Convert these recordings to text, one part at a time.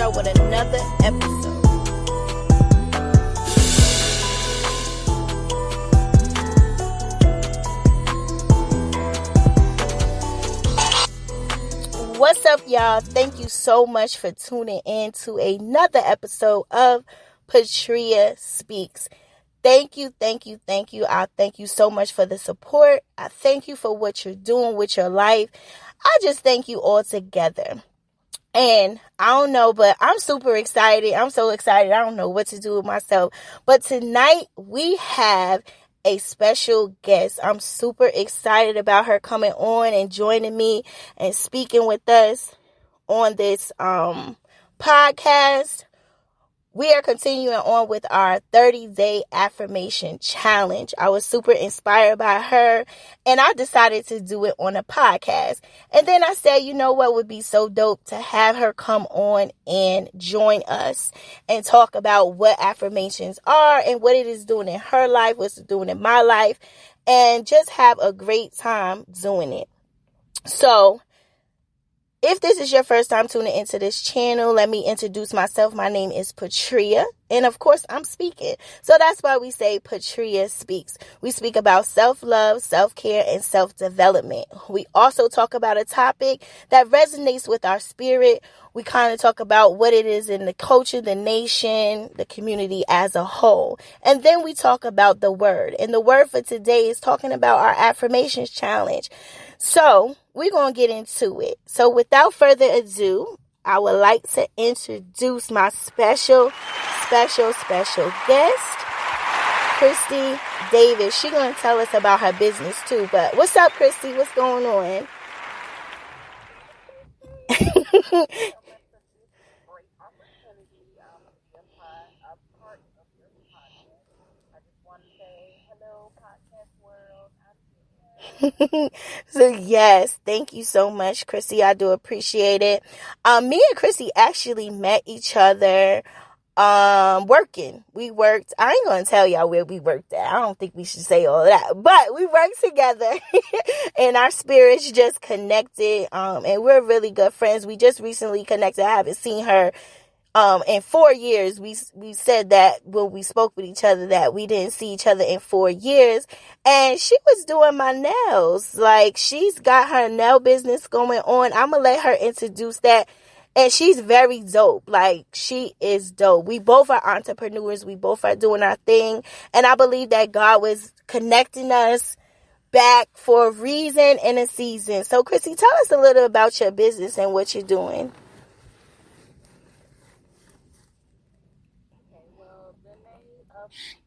y'all with another episode. What's up, y'all? Thank you so much for tuning in to another episode of Patria Speaks. Thank you. I thank you so much for the support. I thank you for what you're doing with your life. I just thank you all together. And I don't know, but I'm super excited. I'm so excited. I don't know what to do with myself. But tonight we have a special guest. I'm super excited about her coming on and joining me and speaking with us on this podcast. We are continuing on with our 30-day affirmation challenge. I was super inspired by her, and I decided to do it on a podcast. And then I said, you know what would be so dope to have her come on and join us and talk about what affirmations are and what it is doing in her life, what's it doing in my life, and just have a great time doing it. So, if this is your first time tuning into this channel, let me introduce myself. My name is Patria, and of course, I'm speaking. So that's why we say Patria Speaks. We speak about self-love, self-care, and self-development. We also talk about a topic that resonates with our spirit. We kind of talk about what it is in the culture, the nation, the community as a whole. And then we talk about the word. And the word for today is talking about our affirmations challenge. So we're going to get into it. So without further ado, I would like to introduce my special guest, Christie Davis. She's going to tell us about her business too. But what's up, Christie? What's going on? So yes, thank you so much, Chrissy. I do appreciate it. Me and Chrissy actually met each other working. We worked. I ain't gonna tell y'all where we worked at. I don't think we should say all that, but we worked together and our spirits just connected. And we're really good friends. We just recently connected. I haven't seen her in 4 years. We said that when we spoke with each other that we didn't see each other in 4 years, and she was doing my nails. Like, she's got her nail business going on. I'm gonna let her introduce that, and she's very dope. Like, she is dope. We both are entrepreneurs. We both are doing our thing, and I believe that God was connecting us back for a reason and a season. So, Chrissy, tell us a little about your business and what you're doing.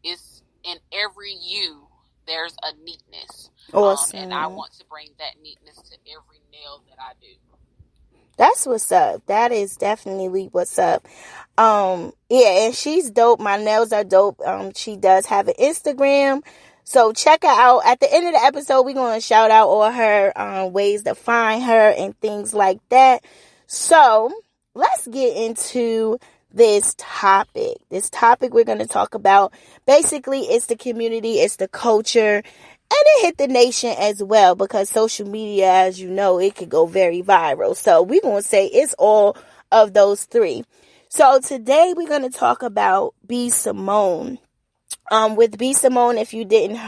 It's in every you, there's a neatness. Awesome. And I want to bring that neatness to every nail that I do. That's what's up. That is definitely what's up. Yeah, and she's dope. My nails are dope. She does have an Instagram. So check her out. At the end of the episode, we're going to shout out all her ways to find her and things like that. So let's get into this topic we're going to talk about. Basically, it's the community, it's the culture, and it hit the nation as well, because social media, as you know, it could go very viral. So we're going to say it's all of those three. So today we're going to talk about B. Simone. With B. Simone, if you didn't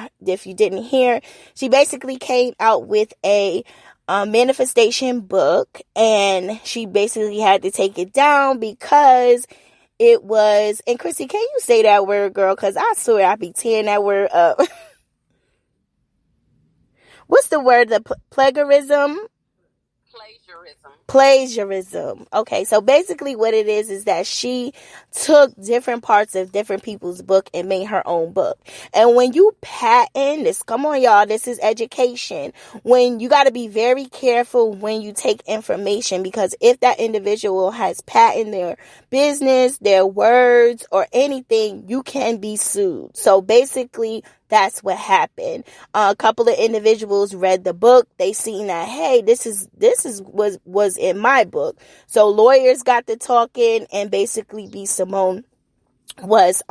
hear, she basically came out with a manifestation book, and she basically had to take it down because it was, and Chrissy, can you say that word, girl? Because I swear I be tearing that word up. What's the word? The plagiarism? Plagiarism. Okay, so basically what it is that she took different parts of different people's book and made her own book. And when you patent this, come on, y'all, this is education. When you got to be very careful when you take information, because if that individual has patented their business, their words, or anything, you can be sued. So basically, that's what happened. A couple of individuals read the book. They seen that, hey, this was in my book. So lawyers got to talking, and basically B. Simone was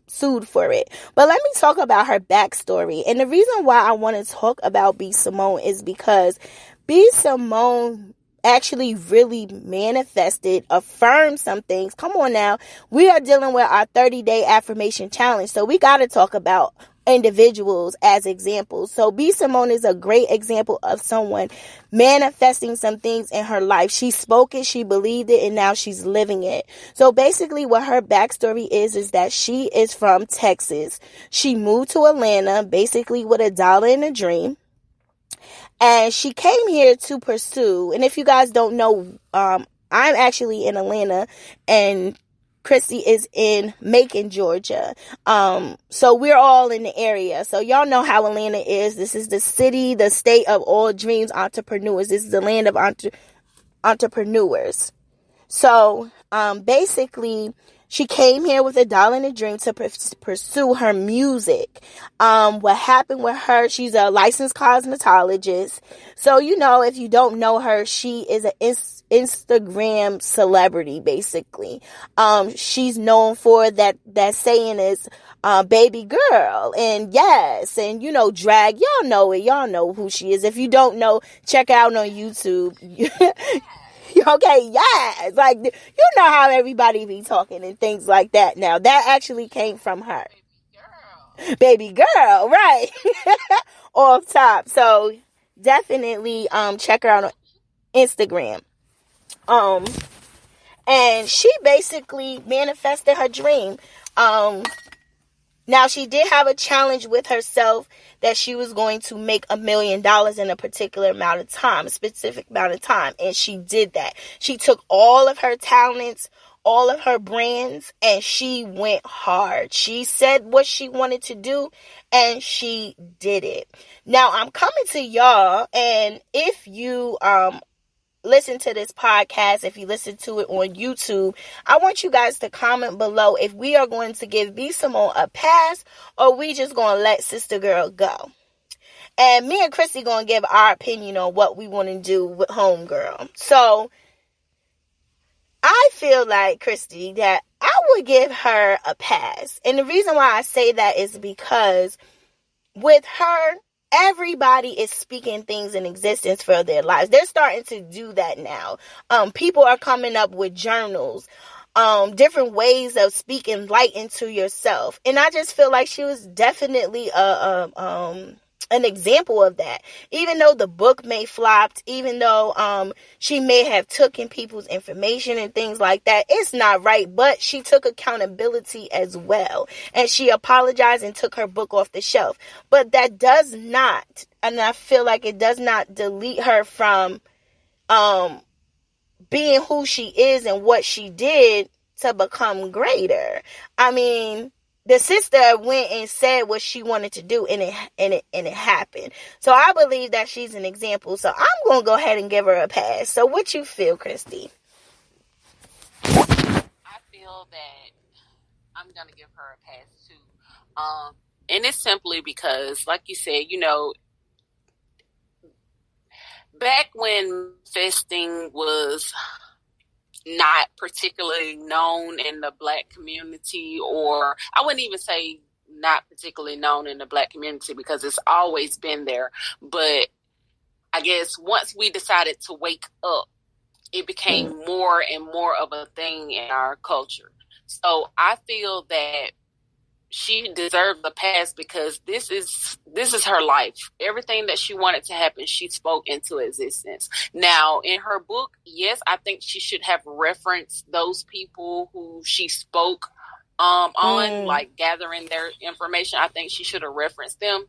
sued for it. But let me talk about her backstory. And the reason why I want to talk about B. Simone is because B. Simone actually really manifested, affirmed some things. Come on now. We are dealing with our 30-day affirmation challenge. So we got to talk about individuals as examples. So B. Simone is a great example of someone manifesting some things in her life. She spoke it, she believed it, and now she's living it. So basically what her backstory is that she is from Texas. She moved to Atlanta basically with $1 and a dream. And she came here to pursue, and if you guys don't know, I'm actually in Atlanta, and Christie is in Macon, Georgia. So we're all in the area. So y'all know how Atlanta is. This is the city, the state of all dreams entrepreneurs. This is the land of entrepreneurs. So basically, she came here with $1 and a dream to pursue her music. What happened with her, she's a licensed cosmetologist. So, if you don't know her, she is an Instagram celebrity, basically. She's known for that saying is, baby girl. And yes, and drag. Y'all know it. Y'all know who she is. If you don't know, check out on YouTube. Okay, yes. Like, you know how everybody be talking and things like that. Now, that actually came from her. Baby girl, right. Off top. So, definitely check her out on Instagram. And she basically manifested her dream. Now, she did have a challenge with herself that she was going to make $1 million in a particular amount of time, a specific amount of time. And she did that. She took all of her talents, all of her brands, and she went hard. She said what she wanted to do, and she did it. Now, I'm coming to y'all, and if you listen to this podcast, if you listen to it on YouTube, I want you guys to comment below if we are going to give B. Simone a pass or we just going to let Sister Girl go. And me and Christy going to give our opinion on what we want to do with Homegirl. So, I feel like, Christy, that I would give her a pass. And the reason why I say that is because with her, everybody is speaking things in existence for their lives. They're starting to do that now. People are coming up with journals, different ways of speaking light into yourself. And I just feel like she was definitely an example of that. Even though the book may flopped, even though she may have taken people's information and things like that, it's not right. But she took accountability as well, and she apologized and took her book off the shelf. But that does not, and I feel like it does not delete her from being who she is and what she did to become greater. I mean, the sister went and said what she wanted to do, and it happened. So I believe that she's an example. So I'm going to go ahead and give her a pass. So what you feel, Christy? I feel that I'm going to give her a pass too. And it's simply because, like you said, back when festing was not particularly known in the Black community, or I wouldn't even say not particularly known in the Black community because it's always been there. But I guess once we decided to wake up, it became more and more of a thing in our culture. So I feel that she deserves a pass because this is her life. Everything that she wanted to happen, she spoke into existence. Now, in her book, yes, I think she should have referenced those people who she spoke on, like gathering their information. I think she should have referenced them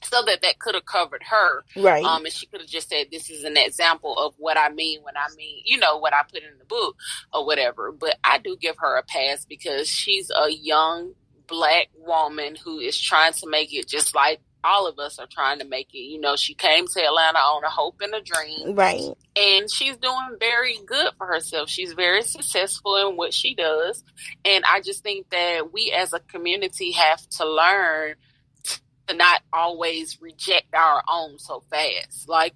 so that could have covered her. Right. And she could have just said, this is an example of what I mean when I mean, what I put in the book or whatever. But I do give her a pass because she's a young Black woman who is trying to make it just like all of us are trying to make it. She came to Atlanta on a hope and a dream. Right. And she's doing very good for herself. She's very successful in what she does. And I just think that we as a community have to learn to not always reject our own so fast. Like,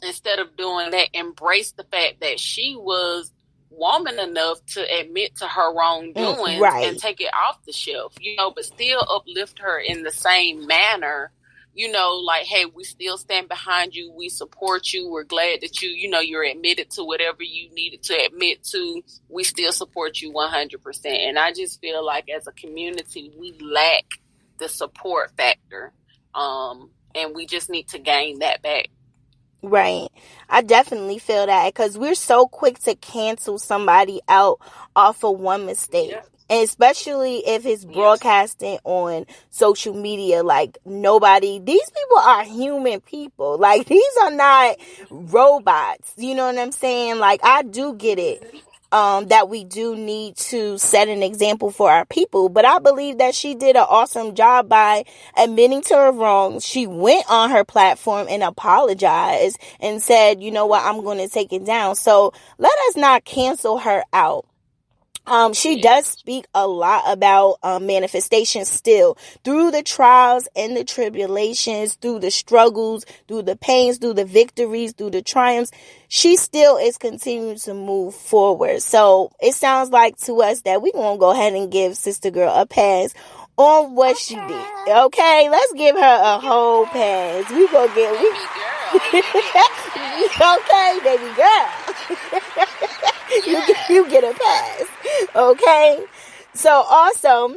instead of doing that, embrace the fact that she was woman enough to admit to her wrongdoing and take it off the shelf, but still uplift her in the same manner, like, hey, we still stand behind you. We support you. We're glad that you're admitted to whatever you needed to admit to. We still support you 100%. And I just feel like as a community, we lack the support factor. And we just need to gain that back. Right. I definitely feel that because we're so quick to cancel somebody out off of one mistake. Yeah. And especially if it's broadcasting on social media, like these people are human people. Like, these are not robots. You know what I'm saying? Like, I do get it. That we do need to set an example for our people. But I believe that she did an awesome job by admitting to her wrongs. She went on her platform and apologized and said, you know what, I'm going to take it down. So let us not cancel her out. She does speak a lot about manifestation still through the trials and the tribulations, through the struggles, through the pains, through the victories, through the triumphs. She still is continuing to move forward. So it sounds like to us that we're going to go ahead and give Sister Girl a pass on what she did. Okay, let's give her a whole pass. We gonna get okay, baby girl. You get a pass. Okay. So also,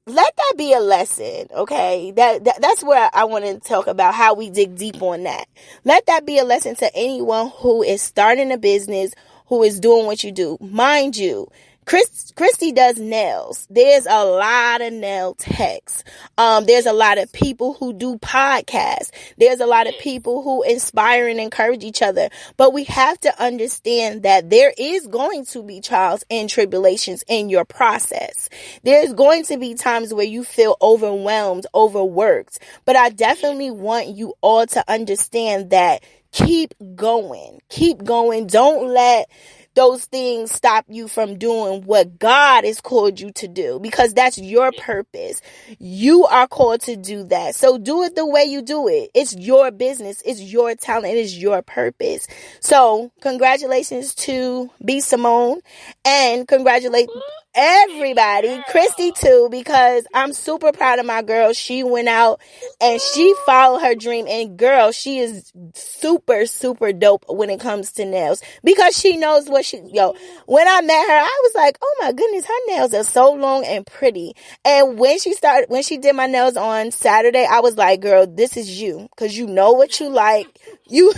let that be a lesson. Okay. That's where I want to talk about how we dig deep on that. Let that be a lesson to anyone who is starting a business, who is doing what you do. Mind you, Christie does nails. There's a lot of nail techs. There's a lot of people who do podcasts. There's a lot of people who inspire and encourage each other. But we have to understand that there is going to be trials and tribulations in your process. There's going to be times where you feel overwhelmed, overworked. But I definitely want you all to understand that keep going. Keep going. Don't let those things stop you from doing what God has called you to do, because that's your purpose. You are called to do that. So do it the way you do it. It's your business. It's your talent. It is your purpose. So congratulations to B. Simone, and congratulate everybody, Christie too, because I'm super proud of my girl. She went out and she followed her dream, and girl, she is super, super dope when it comes to nails, because she knows what when I met her, I was like, oh my goodness, her nails are so long and pretty. And when she did my nails on Saturday, I was like, girl, this is you, because you know what you like. You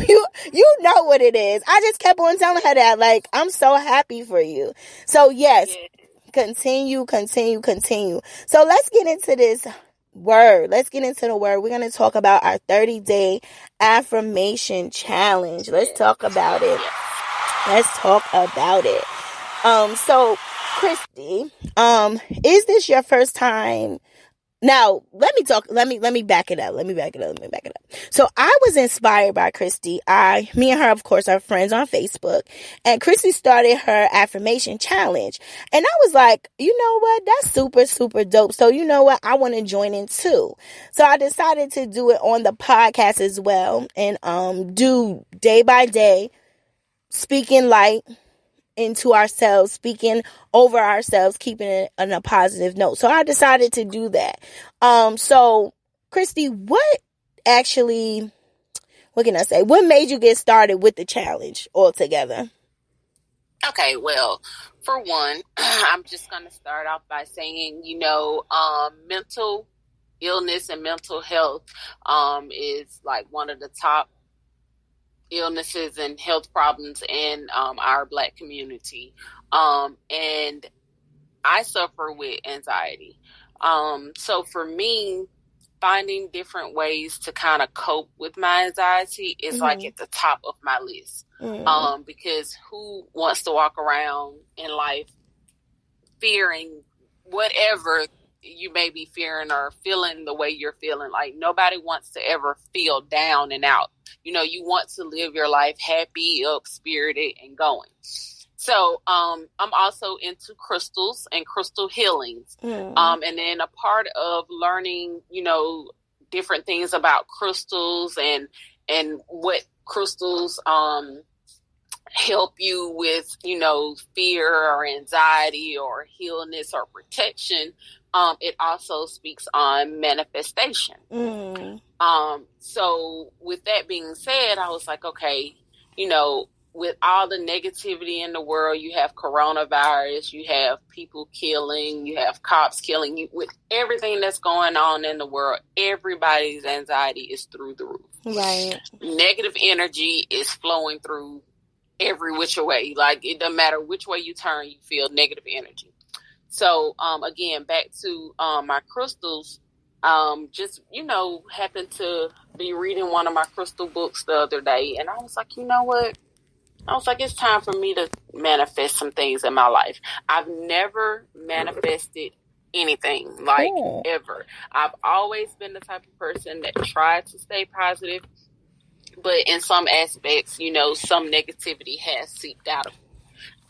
know what it is. I just kept on telling her that, like, I'm so happy for you. So yes, continue. So let's get into this word. Let's get into the word. We're going to talk about our 30-day affirmation challenge. Let's talk about it. So Christie, is this your first time? Now, let me back it up. So I was inspired by Christie. Me and her, of course, are friends on Facebook, and Christie started her affirmation challenge. And I was like, you know what? That's super, super dope. So you know what? I want to join in too. So I decided to do it on the podcast as well, and do day by day, speaking light into ourselves, speaking over ourselves, keeping it on a positive note. So I decided to do that. So Christie, what can I say? What made you get started with the challenge altogether? Okay, well, for one, I'm just going to start off by saying, mental illness and mental health is like one of the top illnesses and health problems in our Black community. And I suffer with anxiety. So for me, finding different ways to kind of cope with my anxiety is like at the top of my list. Because who wants to walk around in life fearing whatever you may be fearing or feeling the way you're feeling? Like, nobody wants to ever feel down and out. You want to live your life happy, up, spirited, and going. So, I'm also into crystals and crystal healings. And then a part of learning, different things about crystals and what crystals, help you with, fear or anxiety or healness or protection. It also speaks on manifestation. So with that being said, I was like, okay, you know, with all the negativity in the world, you have coronavirus, you have people killing, you have cops killing you. With everything that's going on in the world, everybody's anxiety is through the roof. Right. Negative energy is flowing through every which way. Like, it doesn't matter which way you turn, you feel negative energy. So, again, back to my crystals. Just, happened to be reading one of my crystal books the other day, and I was like, you know what? I was like, it's time for me to manifest some things in my life. I've never manifested anything, like, ever. I've always been the type of person that tried to stay positive, but in some aspects, some negativity has seeped out of me.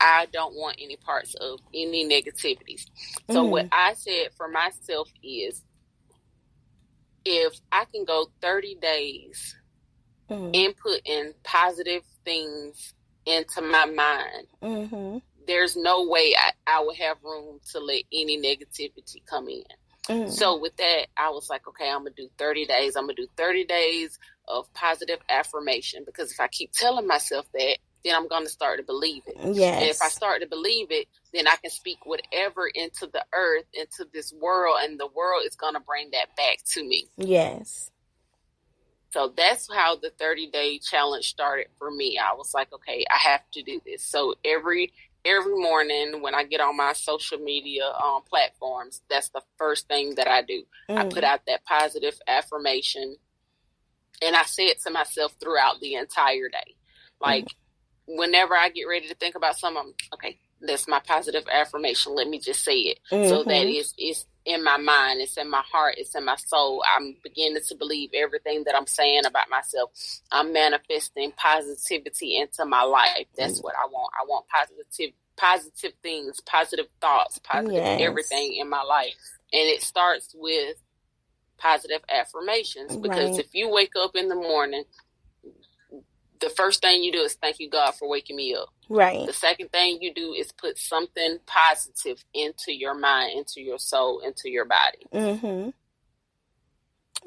I don't want any parts of any negativities. So what I said for myself is, if I can go 30 days inputting positive things into my mind, there's no way I would have room to let any negativity come in. So with that, I was like, okay, I'm going to do 30 days. I'm going to do 30 days of positive affirmation, because if I keep telling myself that, then I'm going to start to believe it. Yes. And if I start to believe it, then I can speak whatever into the earth, into this world, and the world is going to bring that back to me. Yes. So that's how the 30-day challenge started for me. I was like, okay, I have to do this. So every morning when I get on my social media platforms, that's the first thing that I do. I put out that positive affirmation, and I say it to myself throughout the entire day. Like, whenever I get ready to think about something, okay, that's my positive affirmation. Let me just say it. So that it's in my mind, it's in my heart, it's in my soul. I'm beginning to believe everything that I'm saying about myself. I'm manifesting positivity into my life. That's what I want. I want positive things, positive thoughts, positive everything in my life. And it starts with positive affirmations, because if you wake up in the morning, the first thing you do is thank you, God, for waking me up. Right. The second thing you do is put something positive into your mind, into your soul, into your body.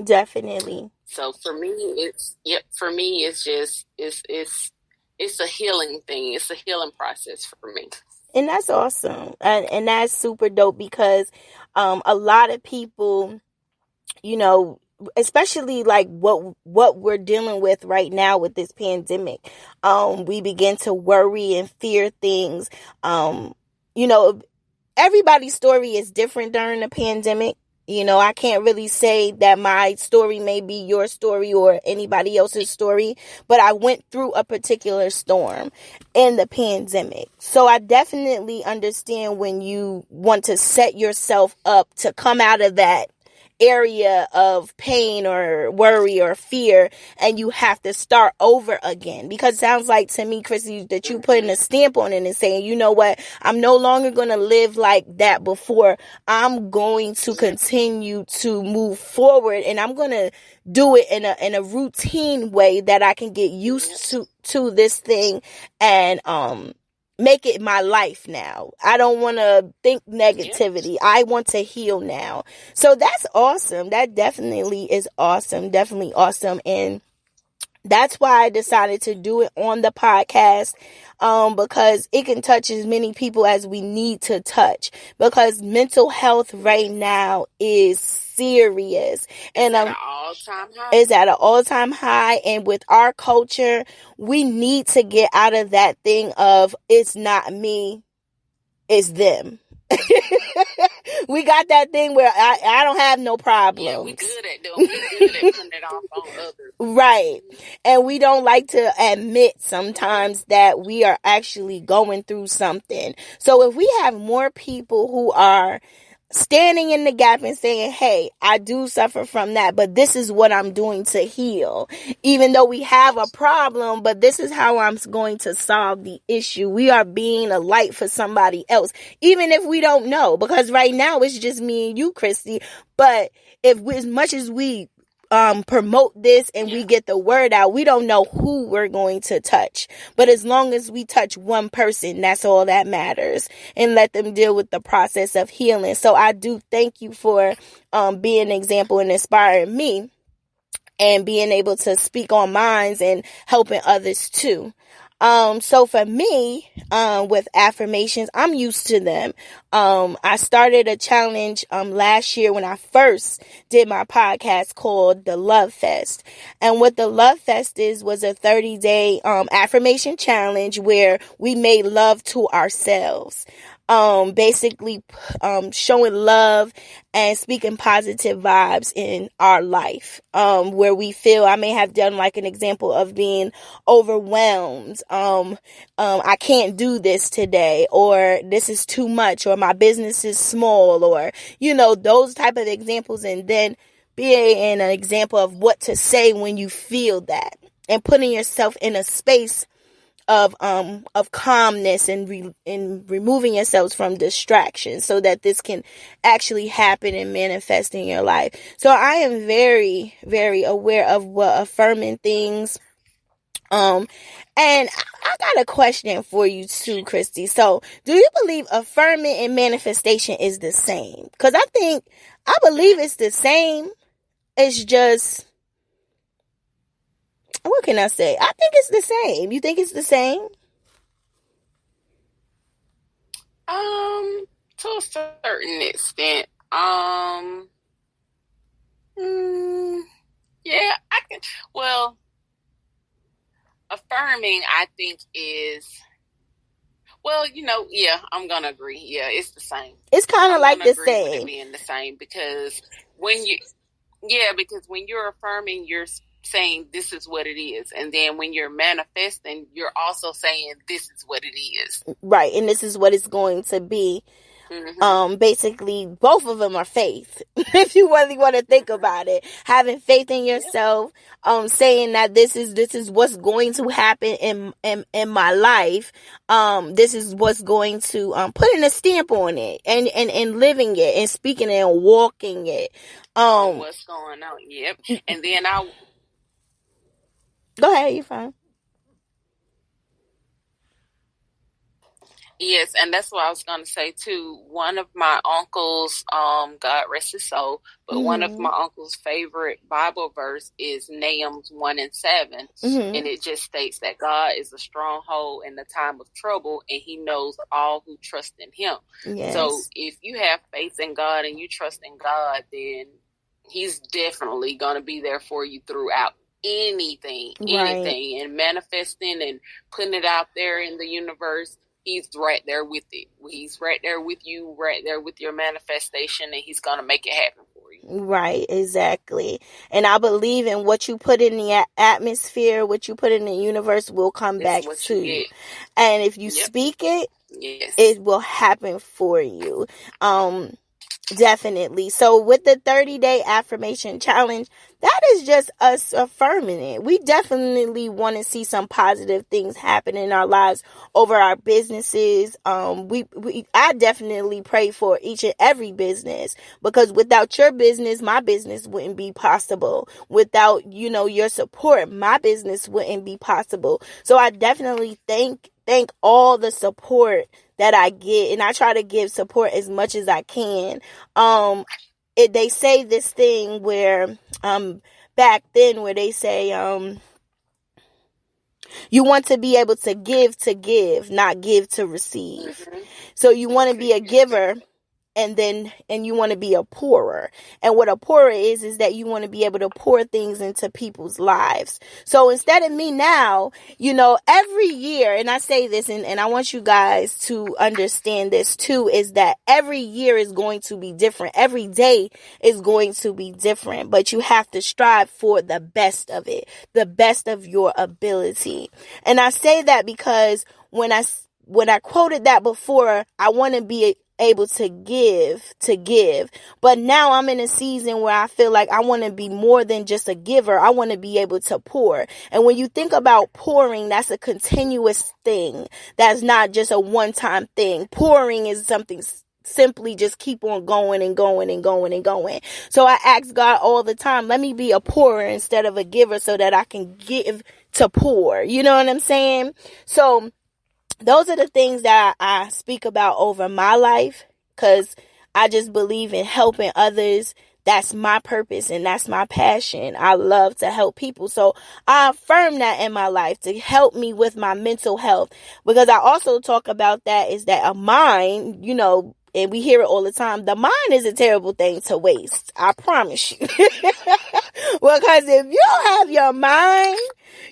Definitely. So for me, it's just it's a healing thing. It's a healing process for me. And that's awesome. And that's super dope, because a lot of people, especially like what we're dealing with right now with this pandemic, we begin to worry and fear things. Everybody's story is different during the pandemic. I can't really say that my story may be your story or anybody else's story, but I went through a particular storm in the pandemic. So I definitely understand when you want to set yourself up to come out of that area of pain or worry or fear, and you have to start over again. Because it sounds like to me, Christie, that you putting a stamp on it and saying, you know what, I'm no longer going to live like that before. I'm going to continue to move forward, and I'm going to do it in a routine way that I can get used to this thing and make it my life now. I don't want to think negativity. I want to heal now. So that's awesome. That definitely is awesome. Definitely awesome. And that's why I decided to do it on the podcast, because it can touch as many people as we need to touch, because mental health right now is serious, and it's at an all-time high. And with our culture, we need to get out of that thing of it's not me, it's them. We got that thing where I don't have no problems. Yeah, we good at doing. We good at putting it off on others. Right. And we don't like to admit sometimes that we are actually going through something. So if we have more people who are standing in the gap and saying, hey, I do suffer from that, but this is what I'm doing to heal. Even though we have a problem, but this is how I'm going to solve the issue. We are being a light for somebody else, even if we don't know, because right now it's just me and you, Christie. But as much as we promote this and we get the word out, we don't know who we're going to touch. But as long as we touch one person, that's all that matters, and let them deal with the process of healing. So I do thank you for being an example and inspiring me. and being able to speak on minds and helping others too. So for me, with affirmations, I'm used to them. I started a challenge, last year when I first did my podcast called the Love Fest. And what the Love Fest was a 30-day, affirmation challenge where we made love to ourselves. Basically, showing love and speaking positive vibes in our life, where we feel, I may have done like an example of being overwhelmed. I can't do this today, or this is too much, or my business is small, or, those type of examples. And then being an example of what to say when you feel that, and putting yourself in a space of calmness and removing yourselves from distractions so that this can actually happen and manifest in your life. So I am very, very aware of what affirming things. And I got a question for you too, Christie. So do you believe affirming and manifestation is the same? Because I believe it's the same. It's just, what can I say? I think it's the same. You think it's the same? To a certain extent. Yeah, I can. Well, affirming, I think is. Well, yeah, I'm gonna agree. Yeah, it's the same. It's kind of like the same. With it being the same because when you're affirming, you're saying this is what it is, and then when you're manifesting, you're also saying this is what it is. Right, and this is what it's going to be. Mm-hmm. Basically, both of them are faith. If you really want to think about it, having faith in yourself, saying that this is what's going to happen in my life. This is what's going to putting a stamp on it and living it and speaking it and walking it. What's going on? Yep. And then go ahead. You're fine. Yes, and that's what I was going to say too. One of my uncles, God rest his soul, but one of my uncle's favorite Bible verse is Neails 1:7, and it just states that God is a stronghold in the time of trouble, and He knows all who trust in Him. Yes. So if you have faith in God and you trust in God, then He's definitely going to be there for you throughout anything, and manifesting and putting it out there in the universe. He's right there with it. He's right there with you, right there with your manifestation, and He's going to make it happen for you. Right, exactly. And I believe in what you put in the atmosphere, what you put in the universe will come back to you. And if you speak it, it will happen for you. Definitely. So with the 30-day affirmation challenge, that is just us affirming it. We definitely want to see some positive things happen in our lives over our businesses. I definitely pray for each and every business, because without your business, my business wouldn't be possible. Without, your support, my business wouldn't be possible. So I definitely thank all the support that I get, and I try to give support as much as I can. They say this thing where, back then, where they say, you want to be able to give, not give to receive. So you want to be a giver, and you want to be a pourer. And what a pourer is that you want to be able to pour things into people's lives. So instead of me now, every year, and I say this, and I want you guys to understand this too, is that every year is going to be different. Every day is going to be different, but you have to strive for the best of it, the best of your ability. And I say that because when I quoted that before, I want to be able to give. But now I'm in a season where I feel like I want to be more than just a giver. I want to be able to pour. And when you think about pouring, that's a continuous thing. That's not just a one-time thing. Pouring is something simply just keep on going and going and going and going. So I ask God all the time, let me be a pourer instead of a giver so that I can give to pour. You know what I'm saying? So those are the things that I speak about over my life, because I just believe in helping others that's my purpose and that's my passion. I love to help people. So I affirm that in my life to help me with my mental health, because I also talk about that is that a mind, you know, and we hear it all the time, the mind is a terrible thing to waste. I promise you. Because if you don't have your mind,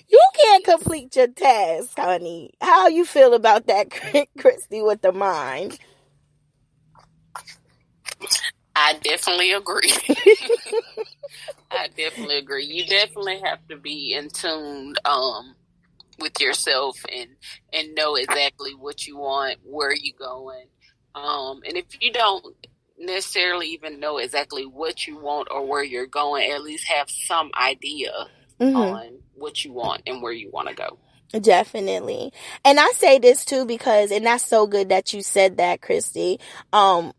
you can't complete your task, honey. How you feel about that, Christy, with the mind? I definitely agree. I definitely agree. You definitely have to be in tune with yourself and know exactly what you want, where you're going. And if you don't necessarily even know exactly what you want or where you're going, at least have some idea on what you want and where you want to go. Definitely. And I say this too because, and that's so good that you said that, Christy.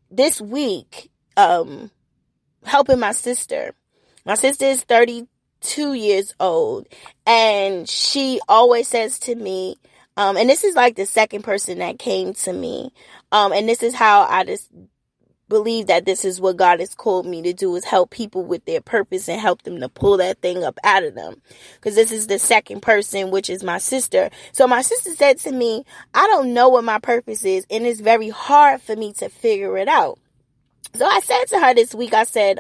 This week, helping my sister. My sister is 32 years old, and she always says to me, and this is like the second person that came to me, and this is how I just believe that this is what God has called me to do, is help people with their purpose and help them to pull that thing up out of them. Because this is the second person, which is my sister. So my sister said to me, I don't know what my purpose is, and it's very hard for me to figure it out. So I said to her this week, I said,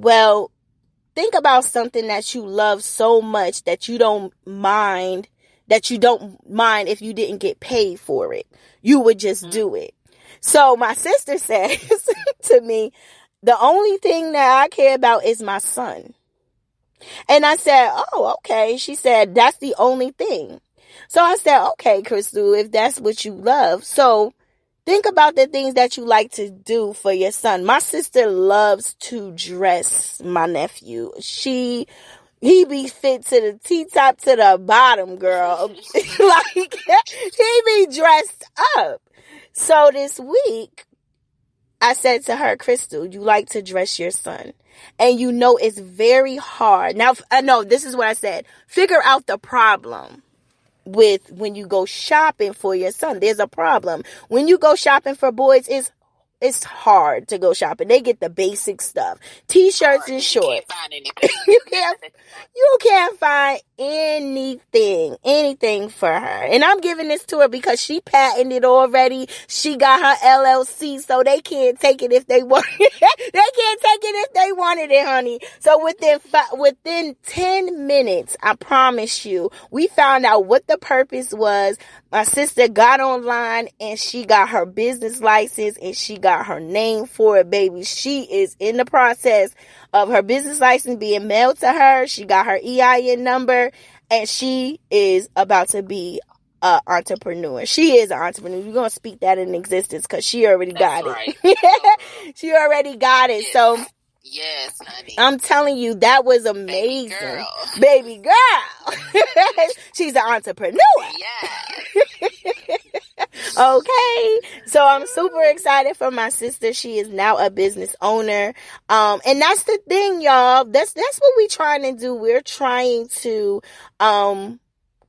well, think about something that you love so much that you don't mind if you didn't get paid for it. You would just do it. So my sister says to me, the only thing that I care about is my son. And I said, oh, okay. She said, that's the only thing. So I said, okay, Crystal, if that's what you love. So think about the things that you like to do for your son. My sister loves to dress my nephew. He be fit to the T-top to the bottom, girl. Like, he be dressed up. So this week, I said to her, Crystal, you like to dress your son. And you know it's very hard. Now, I know this is what I said. Figure out the problem with when you go shopping for your son. There's a problem. When you go shopping for boys, it's hard to go shopping. They get the basic stuff. T-shirts and shorts. You can't find anything for her. And I'm giving this to her because she patented already. She got her LLC, so they can't take it if they want it. They can't take it if they wanted it, honey. So within 10 minutes, I promise you, we found out what the purpose was. My sister got online and she got her business license and she got her name for it, baby. She is in the process of her business license being mailed to her. She got her EIN number and she is about to be an entrepreneur. She is an entrepreneur. We're going to speak that in existence because she already got it. She already got it. So yes, honey. I'm telling you, that was amazing. Baby girl. She's an entrepreneur. Yeah. Okay. So I'm super excited for my sister. She is now a business owner. And that's the thing, y'all. That's what we're trying to do. We're trying to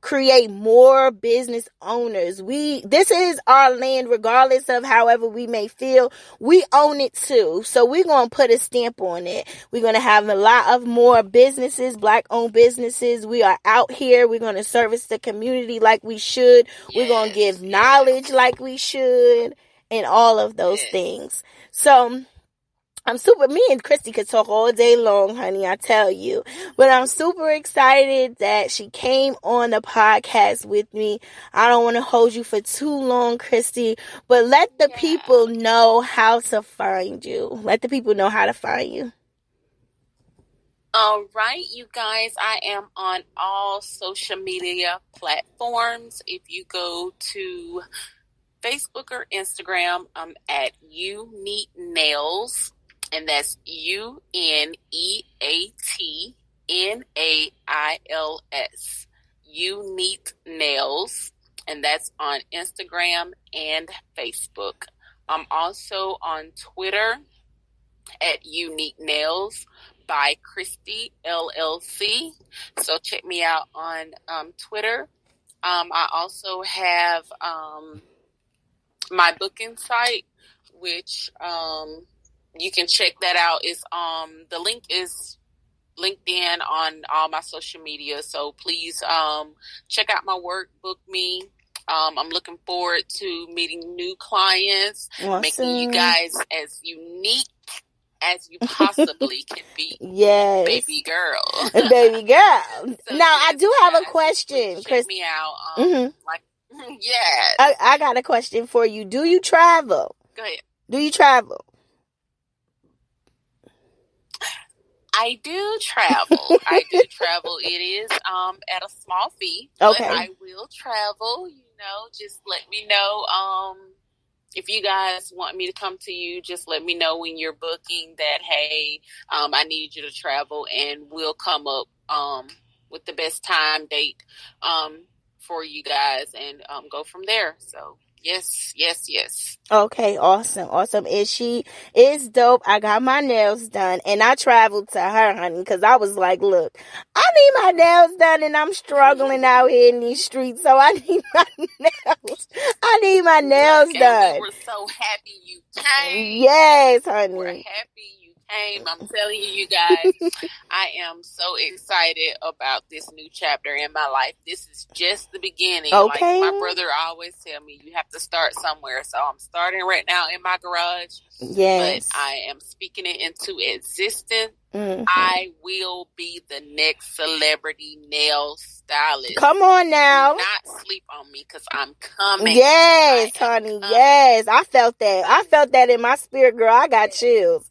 create more business owners. This is our land, regardless of however we may feel. We own it too. So we're going to put a stamp on it. We're going to have a lot of more businesses, Black-owned businesses. We are out here. We're going to service the community like we should. Yes. We're going to give knowledge like we should, and all of those things. So me and Christy could talk all day long, honey, I tell you. But I'm super excited that she came on the podcast with me. I don't want to hold you for too long, Christy, but let the people know how to find you. Let the people know how to find you. All right, you guys, I am on all social media platforms. If you go to Facebook or Instagram, I'm at Uneat Neails. And that's UNEATNAILS. Uneat Neails. And that's on Instagram and Facebook. I'm also on Twitter at Uneat Neails by Christie LLC. So check me out on Twitter. I also have my booking site, which you can check that out. It's the link is linked in on all my social media. So please check out my work, book me. I'm looking forward to meeting new clients, making you guys as unique as you possibly can be. Yes. Baby girl. Baby girl. So now, I do have a question. Check me out. Yes. I got a question for you. Do you travel? Go ahead. Do you travel? I do travel. It is at a small fee. Okay. But I will travel. Just let me know. If you guys want me to come to you, just let me know when you're booking that, hey, I need you to travel, and we'll come up with the best time date for you guys and go from there. So yes. Okay, awesome. And she is dope. I got my nails done, and I traveled to her, honey, because I was like, look, I need my nails done, and I'm struggling out here in these streets, so I need my nails. I need my nails done. We were so happy you came. Yes, honey. We're happy you came. I'm telling you guys, I am so excited about this new chapter in my life. This is just the beginning. Okay. Like my brother always tell me, you have to start somewhere. So I'm starting right now in my garage. Yes. But I am speaking it into existence. Mm-hmm. I will be the next celebrity nail stylist. Come on now. Do not sleep on me, because I'm coming. Yes, honey. Coming. Yes. I felt that. I felt that in my spirit, girl. I got chills.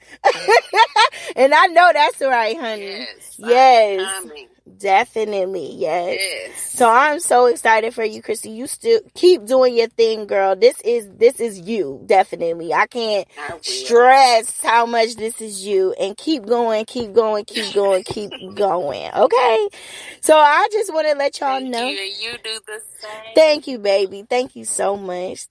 And I know that's right, honey. Yes. I'm coming. Definitely, yes. So I'm so excited for you, Christie. You still keep doing your thing, girl. This is you, definitely. I can't stress how much this is you, and keep going. Okay? So I just want to let y'all know. You do the same. Thank you, baby. Thank you so much.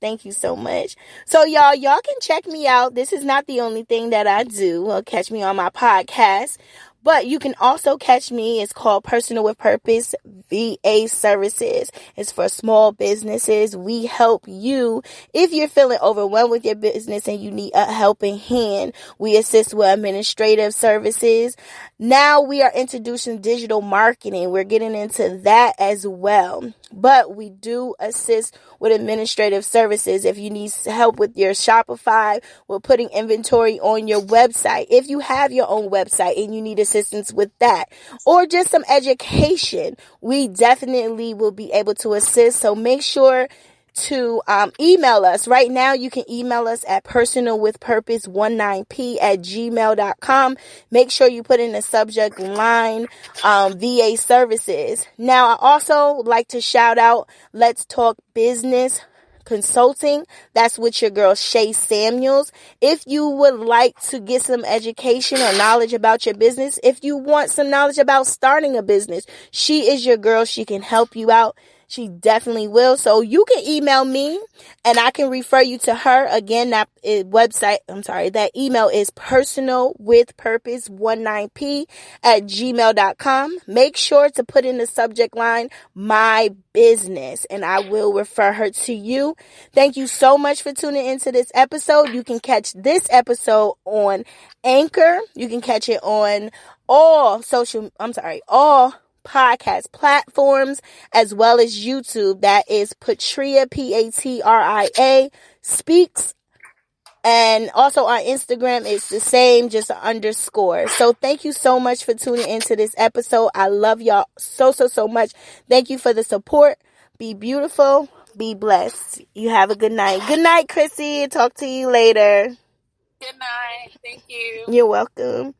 So y'all can check me out. This is not the only thing that I do. Catch me on my podcast. But you can also catch me. It's called Personal with Purpose VA Services. It's for small businesses. We help you if you're feeling overwhelmed with your business and you need a helping hand. We assist with administrative services. Now we are introducing digital marketing. We're getting into that as well. But we do assist with administrative services. If you need help with your Shopify, with putting inventory on your website. If you have your own website and you need assistance with that, or just some education, we definitely will be able to assist. So make sure to email us. Right now, you can email us at personalwithpurpose19p@gmail.com. Make sure you put in the subject line VA services. Now, I also like to shout out Let's Talk Business Consulting. That's with your girl Shay Samuels. If you would like to get some education or knowledge about your business, if you want some knowledge about starting a business, she is your girl. She can help you out. She definitely will. So you can email me and I can refer you to her. Again, that email is personalwithpurpose19p@gmail.com. Make sure to put in the subject line, my business, and I will refer her to you. Thank you so much for tuning into this episode. You can catch this episode on Anchor. You can catch it on all podcast platforms, as well as YouTube. That is Patria, Patria Speaks. And also on Instagram, it's the same, just an underscore. So thank you so much for tuning into this episode. I love y'all so much. Thank you for the support. Be beautiful. Be blessed. You have a good night. Good night, Chrissy. Talk to you later. Good night. Thank you. You're welcome.